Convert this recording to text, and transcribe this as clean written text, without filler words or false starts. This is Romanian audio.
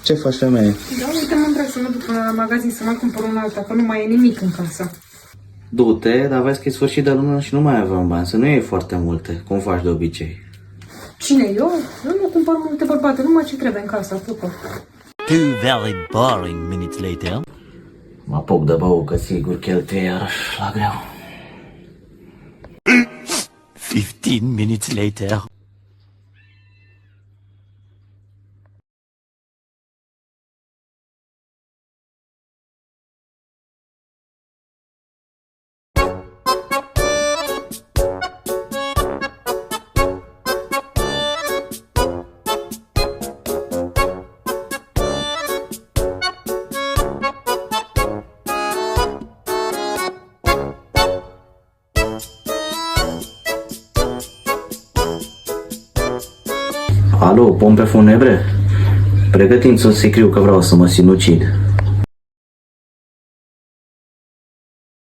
Ce faci, femeie? Da, uite, mă vrea să mă duc până la magazin să mai cumpăr un alta, că nu mai e nimic în casă. Du-te, dar vezi că e sfârșit de lună și nu mai avem bani, să nu iei foarte multe, cum faci de obicei. Cine, eu? Eu nu cumpăr multe, bărbate, numai ce trebuie în casă, apucă. 2 very boring minutes later. Mă apuc de băut, că sigur cheltuie iarăși la greu. 15 minutes later. Alo, pompe funebre? Pregătiți un sicriu că vreau să mă sinucid.